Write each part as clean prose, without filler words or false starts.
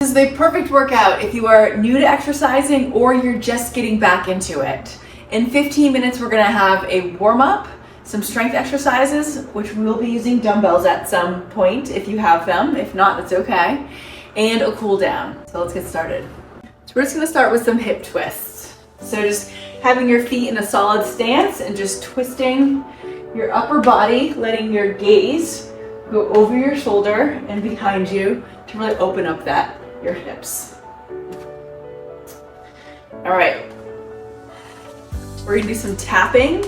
This is the perfect workout if you are new to exercising or you're just getting back into it. In 15 minutes, we're gonna have a warm up, some strength exercises, which we will be using dumbbells at some point if you have them. If not, that's okay. And a cool down. So let's get started. So we're just gonna start with some hip twists. So just having your feet in a solid stance and just twisting your upper body, letting your gaze go over your shoulder and behind you to really open up your hips. All right, we're gonna do some tapping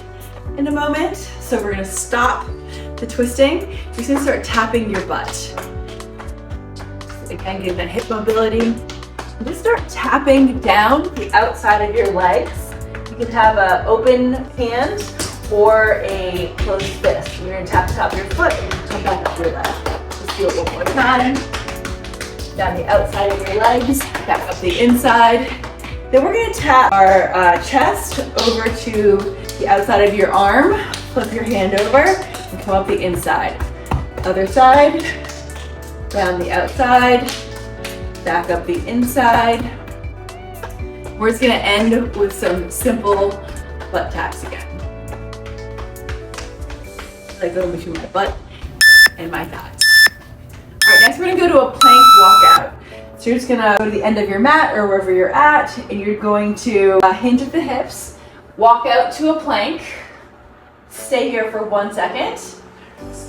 in a moment. So we're gonna stop the twisting. You're just gonna start tapping your butt. Again, getting that hip mobility. And just start tapping down the outside of your legs. You can have an open hand or a closed fist. You're gonna tap the top of your foot and come back up your leg. Just do it one more time. Down the outside of your legs, back up the inside. Then we're gonna tap our chest over to the outside of your arm. Flip your hand over and come up the inside. Other side, down the outside, back up the inside. We're just gonna end with some simple butt taps again. Like going between my butt and my thighs. All right, next we're gonna go to a plank walkout. So you're just gonna go to the end of your mat or wherever you're at, and you're going to hinge at the hips, walk out to a plank, stay here for 1 second,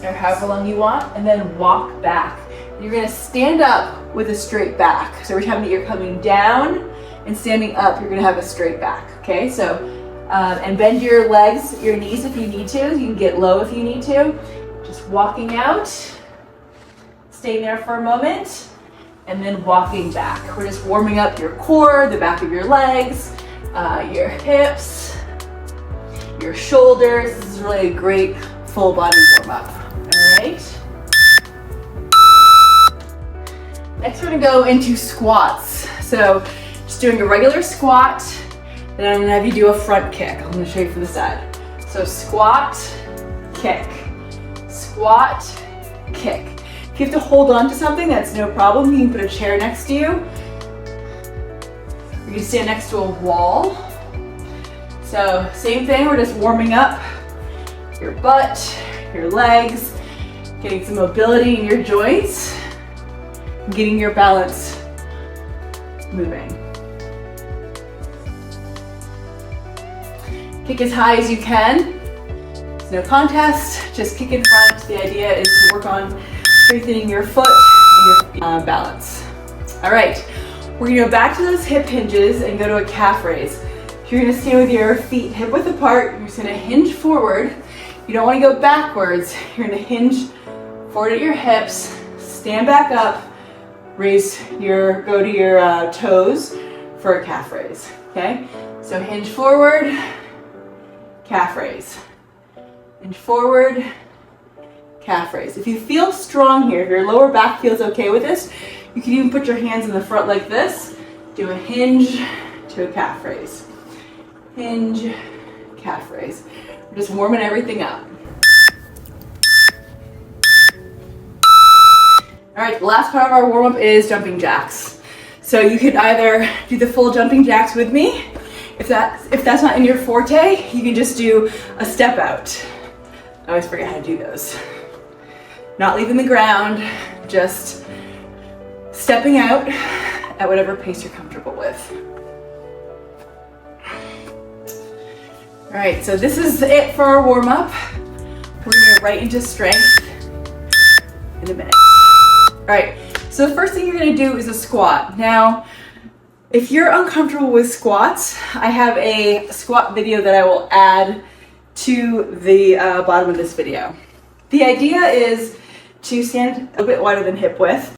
or however long you want, and then walk back. You're gonna stand up with a straight back. So every time that you're coming down and standing up, you're gonna have a straight back, okay? So, and bend your legs, your knees if you need to. You can get low if you need to. Just walking out, staying there for a moment, and then walking back. We're just warming up your core, the back of your legs, your hips, your shoulders. This is really a great full body warm up, all right? Next, we're gonna go into squats. So just doing a regular squat, and I'm gonna have you do a front kick. I'm gonna show you from the side. So squat, kick, squat, kick. If you have to hold on to something, that's no problem. You can put a chair next to you. You can stand next to a wall. So same thing, we're just warming up your butt, your legs, getting some mobility in your joints, and getting your balance moving. Kick as high as you can. It's no contest, just kick in front. The idea is to work on strengthening your foot and your balance. All right, we're gonna go back to those hip hinges and go to a calf raise. You're gonna stand with your feet hip width apart. You're just gonna hinge forward. You don't wanna go backwards. You're gonna hinge forward at your hips, stand back up, go to your toes for a calf raise, okay? So hinge forward, calf raise. Hinge forward, calf raise. If you feel strong here, if your lower back feels okay with this, you can even put your hands in the front like this, do a hinge to a calf raise. Hinge, calf raise. We're just warming everything up. All right, the last part of our warm up is jumping jacks. So you could either do the full jumping jacks with me. If that's not in your forte, you can just do a step out. I always forget how to do those. Not leaving the ground, just stepping out at whatever pace you're comfortable with. All right, so this is it for our warm up. We're gonna get right into strength in a minute. All right, so the first thing you're gonna do is a squat. Now, if you're uncomfortable with squats, I have a squat video that I will add to the bottom of this video. The idea is to stand a bit wider than hip width.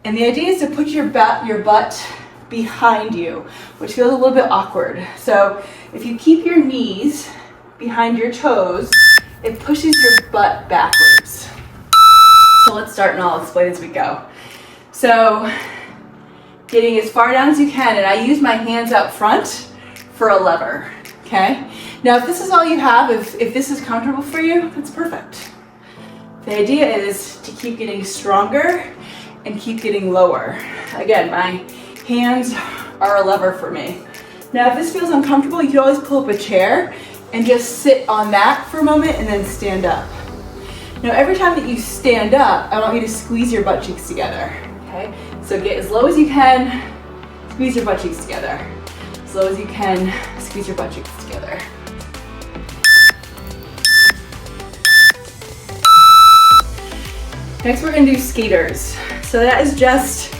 And the idea is to put your butt behind you, which feels a little bit awkward. So if you keep your knees behind your toes, it pushes your butt backwards. So let's start and I'll explain as we go. So getting as far down as you can, and I use my hands out front for a lever, okay? Now if this is all you have, if this is comfortable for you, that's perfect. The idea is to keep getting stronger and keep getting lower. Again, my hands are a lever for me. Now, if this feels uncomfortable, you can always pull up a chair and just sit on that for a moment and then stand up. Now, every time that you stand up, I want you to squeeze your butt cheeks together, okay? So get as low as you can, squeeze your butt cheeks together. As low as you can, squeeze your butt cheeks together. Next, we're gonna do skaters. So that is just,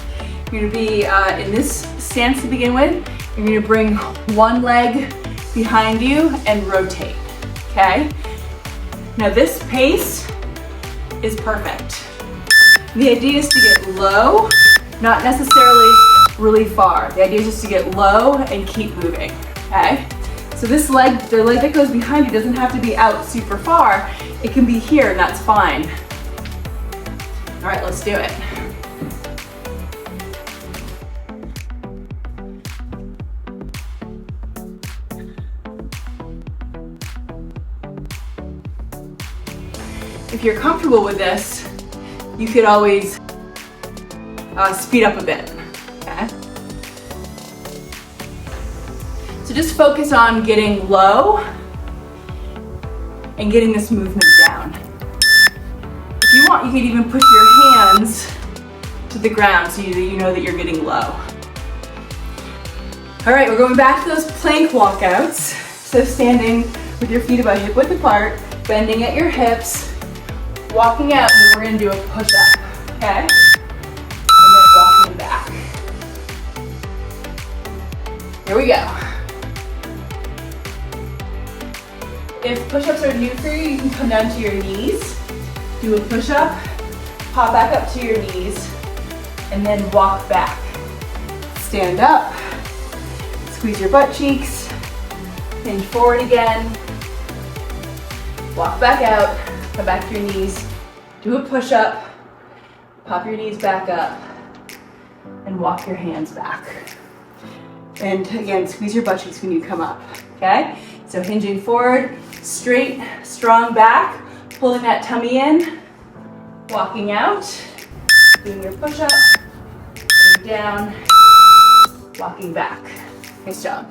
you're gonna be in this stance to begin with. You're gonna bring one leg behind you and rotate, okay? Now this pace is perfect. The idea is to get low, not necessarily really far. The idea is just to get low and keep moving, okay? So this leg, the leg that goes behind you doesn't have to be out super far. It can be here and that's fine. All right, let's do it. If you're comfortable with this, you could always speed up a bit, okay? So just focus on getting low and getting this movement down. If you want, you could even push your hands to the ground so you know that you're getting low. All right, we're going back to those plank walkouts. So standing with your feet about hip width apart, bending at your hips, walking out, and then we're gonna do a push-up, okay? And then walking back. Here we go. If push-ups are new for you, you can come down to your knees, do a push-up, pop back up to your knees, and then walk back. Stand up, squeeze your butt cheeks, hinge forward again, walk back out, come back to your knees, do a push-up, pop your knees back up, and walk your hands back. And again, squeeze your butt cheeks when you come up, okay? So hinging forward, straight, strong back, pulling that tummy in, walking out, doing your push-up, going down, walking back. Nice job.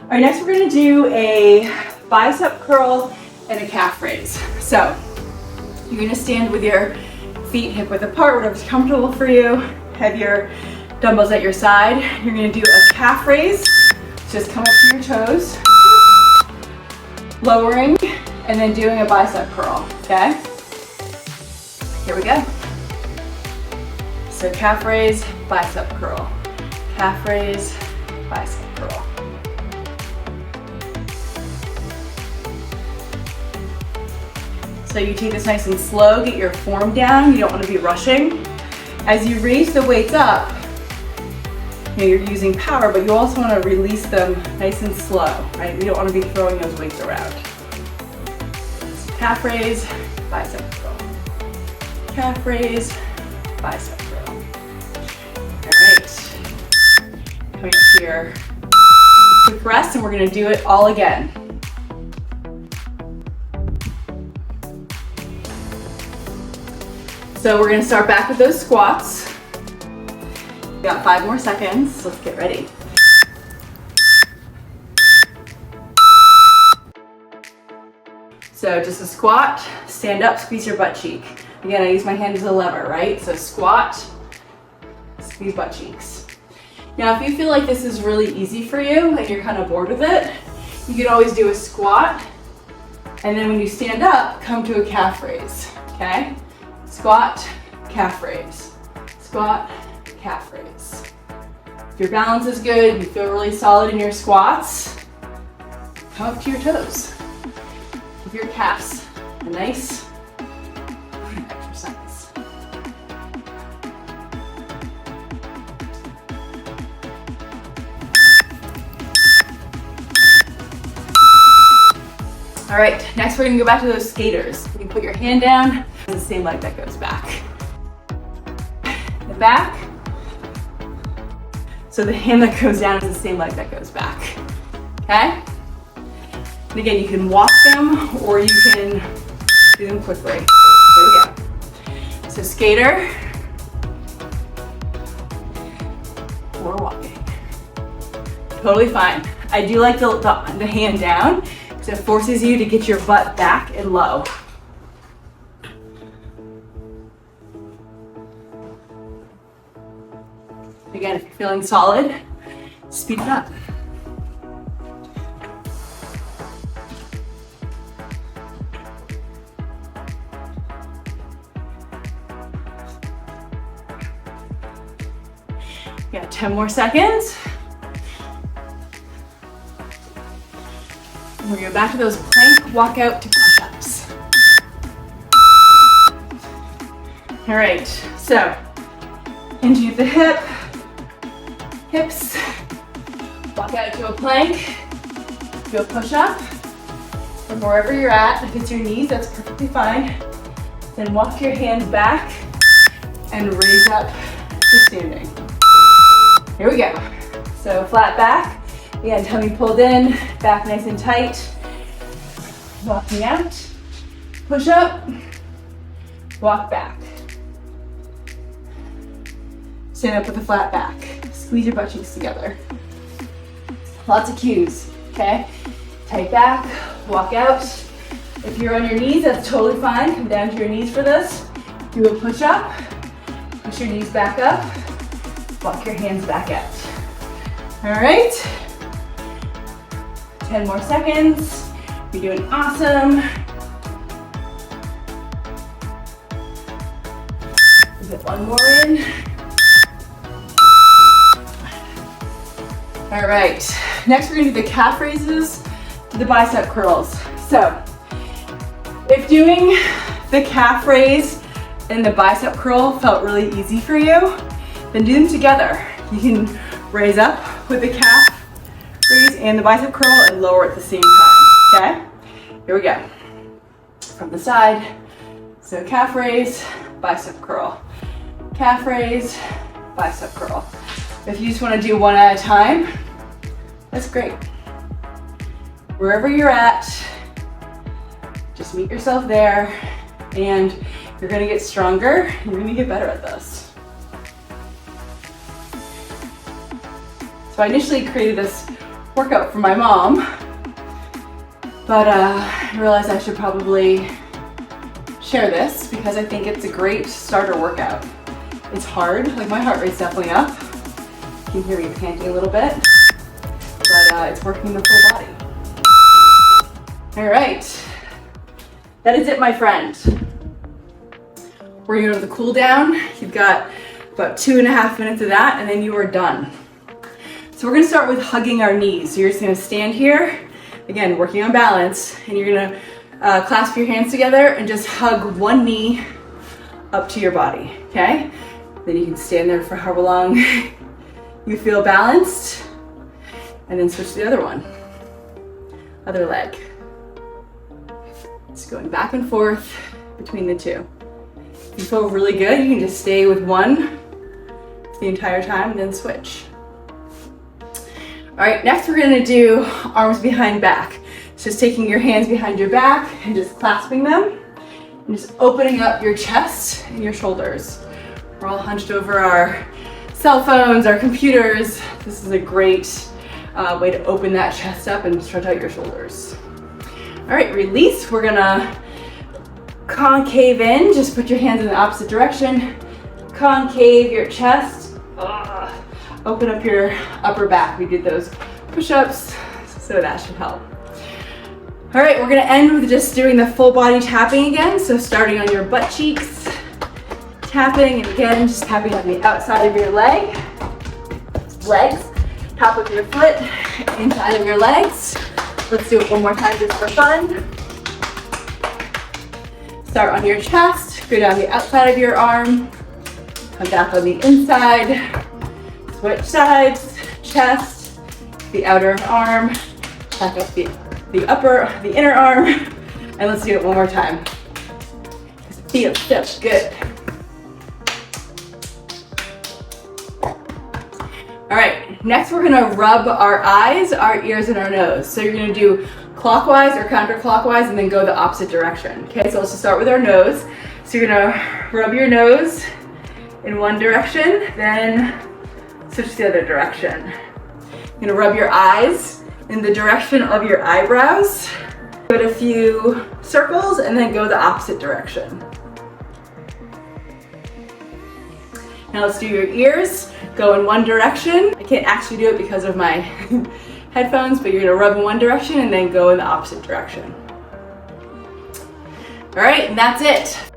All right, next we're gonna do a bicep curl and a calf raise. So you're gonna stand with your feet hip width apart, whatever's comfortable for you. Have your dumbbells at your side. You're gonna do a calf raise. Just come up to your toes, lowering, and then doing a bicep curl, okay? Here we go. So calf raise, bicep curl. Calf raise, bicep curl. So you take this nice and slow, get your form down. You don't want to be rushing. As you raise the weights up, you're using power, but you also want to release them nice and slow, right? You don't want to be throwing those weights around. So calf raise, bicep curl. Calf raise, bicep curl. All right. Coming up here, quick rest, and we're going to do it all again. So we're gonna start back with those squats. We got 5 more seconds. Let's get ready. So just a squat, stand up, squeeze your butt cheek. Again, I use my hand as a lever, right? So squat, squeeze butt cheeks. Now, if you feel like this is really easy for you and you're kind of bored with it, you can always do a squat. And then when you stand up, come to a calf raise, okay? Squat, calf raise. Squat, calf raise. If your balance is good, you feel really solid in your squats, come up to your toes. Give your calves a nice exercise. All right, next we're gonna go back to those skaters. You can put your hand down, the same leg that goes back. The back. So the hand that goes down is the same leg that goes back. Okay? And again, you can walk them or you can do them quickly. Here we go. So skater, we're walking. Totally fine. I do like the hand down because it forces you to get your butt back and low. Again, if you're feeling solid, speed it up. You got 10 more seconds. And we're going back to those plank walkout to push-ups. All right, so hinging at the hips, walk out to a plank, do a push-up, from wherever you're at. If it's your knees, that's perfectly fine. Then walk your hands back and raise up to standing. Here we go. So flat back, again, tummy pulled in, back nice and tight. Walking out, push up, walk back. Stand up with a flat back. Squeeze your butt cheeks together. Lots of cues, okay? Tight back, walk out. If you're on your knees, that's totally fine. Come down to your knees for this. Do a push up, push your knees back up, walk your hands back out. All right, 10 more seconds. You're doing awesome. We'll get one more in. All right, next we're gonna do the calf raises to the bicep curls. So, if doing the calf raise and the bicep curl felt really easy for you, then do them together. You can raise up with the calf raise and the bicep curl and lower at the same time, okay? Here we go. From the side, so calf raise, bicep curl. Calf raise, bicep curl. If you just want to do one at a time, that's great. Wherever you're at, just meet yourself there, and you're gonna get stronger, you're gonna get better at this. So I initially created this workout for my mom, but I realized I should probably share this because I think it's a great starter workout. It's hard, like my heart rate's definitely up. You can hear me panting a little bit, but it's working the full body. All right, that is it, my friend. We're gonna go to the cool down. You've got about 2.5 minutes of that, and then you are done. So we're gonna start with hugging our knees. So you're just gonna stand here, again, working on balance, and you're gonna clasp your hands together and just hug one knee up to your body, okay? Then you can stand there for however long you feel balanced, and then switch to the other one, other leg. Just going back and forth between the two. If you feel really good, you can just stay with one the entire time and then switch. All right, next we're gonna do arms behind back. So just taking your hands behind your back and just clasping them and just opening up your chest and your shoulders. We're all hunched over our cell phones, our computers. This is a great way to open that chest up and stretch out your shoulders. All right, release. We're gonna concave in. Just put your hands in the opposite direction. Concave your chest. Open up your upper back. We did those push-ups, so that should help. All right, we're gonna end with just doing the full body tapping again. So starting on your butt cheeks, tapping, and again, just tapping on the outside of your legs, top of your foot, inside of your legs. Let's do it one more time just for fun. Start on your chest, go down the outside of your arm, come back on the inside, switch sides, chest, the outer arm, back up the inner arm, and let's do it one more time. It feels so good. All right, next we're gonna rub our eyes, our ears, and our nose. So you're gonna do clockwise or counterclockwise and then go the opposite direction. Okay, so let's just start with our nose. So you're gonna rub your nose in one direction, then switch to the other direction. You're gonna rub your eyes in the direction of your eyebrows. Give it a few circles and then go the opposite direction. Now let's do your ears. Go in one direction. I can't actually do it because of my headphones, but you're gonna rub in one direction and then go in the opposite direction. All right, and that's it.